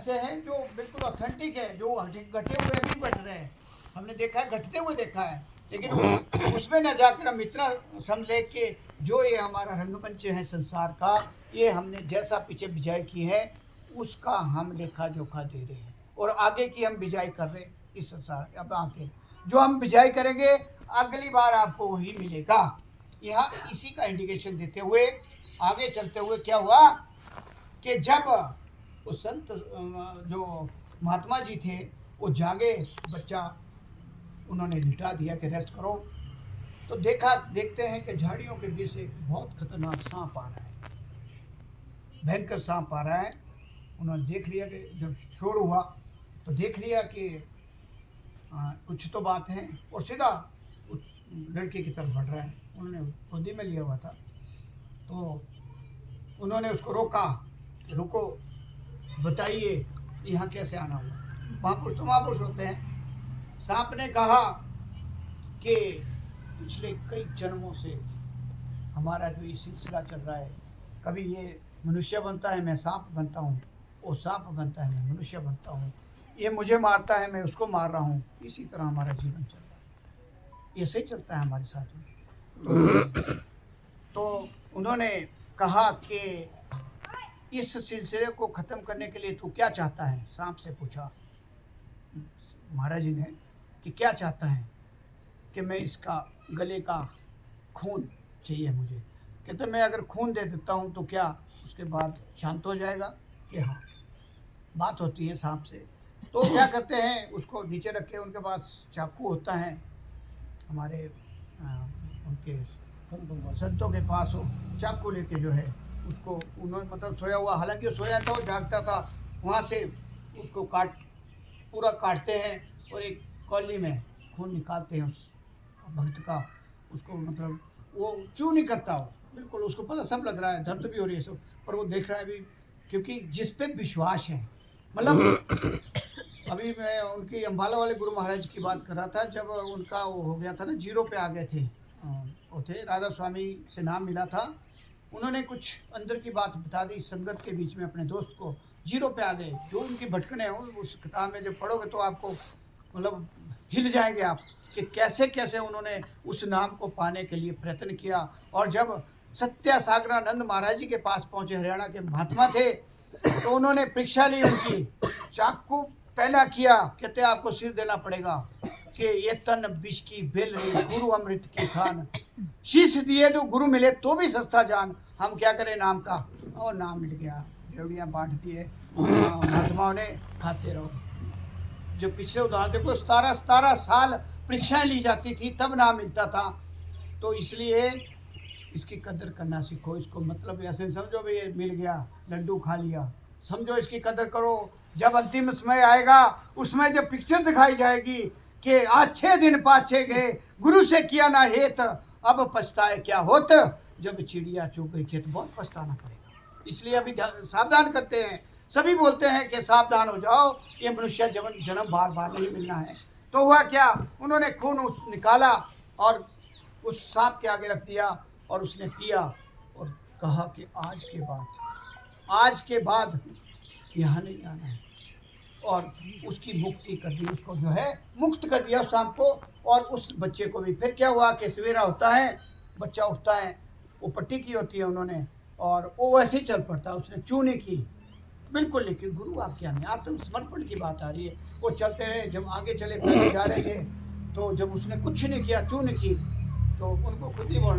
ऐसे हैं जो बिल्कुल ऑथेंटिक है, जो घटे हुए अभी बट रहे हैं, हमने देखा है, घटते हुए देखा है, लेकिन उसमें न जाकर हम इतना समझे कि जो ये हमारा रंगमंच है संसार का, ये हमने जैसा पीछे बिजाई की है उसका हम लेखा जोखा दे रहे हैं, और आगे की हम बिजाई कर रहे हैं इस संसार। अब आगे जो हम बिजाई करेंगे अगली बार आपको वही मिलेगा। यहाँ इसी का इंडिकेशन देते हुए आगे चलते हुए क्या हुआ कि जब वो संत जो महात्मा जी थे वो जागे, बच्चा उन्होंने लिटा दिया कि रेस्ट करो, तो देखते हैं कि झाड़ियों के बीच से बहुत खतरनाक सांप आ रहा है, भयंकर सांप आ रहा है। उन्होंने देख लिया कि जब शोर हुआ तो देख लिया कि कुछ तो बात है, और सीधा उस लड़के की तरफ बढ़ रहा है। उन्होंने गोदी में लिया हुआ था, तो उन्होंने उसको रोका कि रुको, बताइए यहाँ कैसे आना हुआ। महापुरुष तो महापुरुष होते हैं। सांप ने कहा कि पिछले कई जन्मों से हमारा जो ये सिलसिला चल रहा है, कभी ये मनुष्य बनता है मैं सांप बनता हूँ, वो सांप बनता है मैं मनुष्य बनता हूँ, ये मुझे मारता है मैं उसको मार रहा हूँ, इसी तरह हमारा जीवन चल रहा है, ऐसे ही चलता है हमारे साथ में। तो उन्होंने कहा कि इस सिलसिले को ख़त्म करने के लिए तू क्या चाहता है, सांप से पूछा महाराज जी ने कि क्या चाहता है, कि मैं इसका गले का खून चाहिए मुझे। कहते मैं अगर खून दे देता हूँ तो क्या उसके बाद शांत हो जाएगा, कि हाँ। बात होती है सांप से, तो क्या करते हैं उसको नीचे रख के, उनके पास चाकू होता है, हमारे उनके संतों के पास हो चाकू लेके जो है उसको उन्होंने मतलब सोया हुआ, हालांकि वो सोया था, वो जागता था, वहाँ से उसको पूरा काटते हैं और एक कौली में खून निकालते हैं उस भक्त का। उसको मतलब वो चू नहीं करता, वो बिल्कुल उसको पता सब लग रहा है, दर्द भी हो रही है सब, पर वो देख रहा है अभी, क्योंकि जिस पे विश्वास है। मतलब अभी मैं उनकी अम्बाला वाले गुरु महाराज की बात कर रहा था, जब उनका वो हो गया था ना, जीरो पे आ गए थे, वो थे राधा स्वामी से नाम मिला था, उन्होंने कुछ अंदर की बात बता दी संगत के बीच में अपने दोस्त को, जीरो पे आ गए। जो उनकी भटकने हैं उस किताब में जब पढ़ोगे तो आपको मतलब हिल जाएंगे आप, कि कैसे कैसे उन्होंने उस नाम को पाने के लिए प्रयत्न किया। और जब सत्या सागरानंद महाराज जी के पास पहुँचे, हरियाणा के महात्मा थे, तो उन्होंने परीक्षा ली उनकी, चाकू पहला किया, कहते आपको सिर देना पड़ेगा कि ये तन विष की बेल रही गुरु अमृत की खान, शीश दिए तो गुरु मिले तो भी सस्ता जान, हम क्या करें नाम का। और नाम मिल गया, रेवड़ियाँ बांट दिए महात्माओं ने, खाते रहो। जो पिछले उदाहरण देखो, 17 साल परीक्षाएं ली जाती थी तब नाम मिलता था। तो इसलिए इसकी कदर करना सीखो, इसको मतलब ऐसे समझो भाई ये मिल गया, लड्डू खा लिया, समझो इसकी कदर करो। जब अंतिम समय आएगा उसमें जब पिक्चर दिखाई जाएगी कि अच्छे दिन पाछे गए, गुरु से किया ना हेत, अब पछताए क्या होत, जब चिड़िया चुग गई खेत, बहुत पछताना पड़ेगा। इसलिए अभी सावधान करते हैं, सभी बोलते हैं कि सावधान हो जाओ, ये मनुष्य जन्म बार बार नहीं मिलना है। तो हुआ क्या, उन्होंने खून निकाला और उस सांप के आगे रख दिया, और उसने पिया और कहा कि आज के बाद यहाँ नहीं आना है, और उसकी मुक्ति कर दी, उसको जो है मुक्त कर दिया उस सांप को, और उस बच्चे को भी। फिर क्या हुआ कि सवेरा होता है, बच्चा उठता है, वो पट्टी की होती है उन्होंने, और वो वैसे ही चल पड़ता, उसने चू नहीं की बिल्कुल, लेकिन गुरु आज्ञा में आत्मसमर्पण की बात आ रही है। वो चलते रहे, जब आगे चले पहले जा रहे थे, तो जब उसने कुछ नहीं किया, चू नहीं की, तो उनको खुद ही बोलना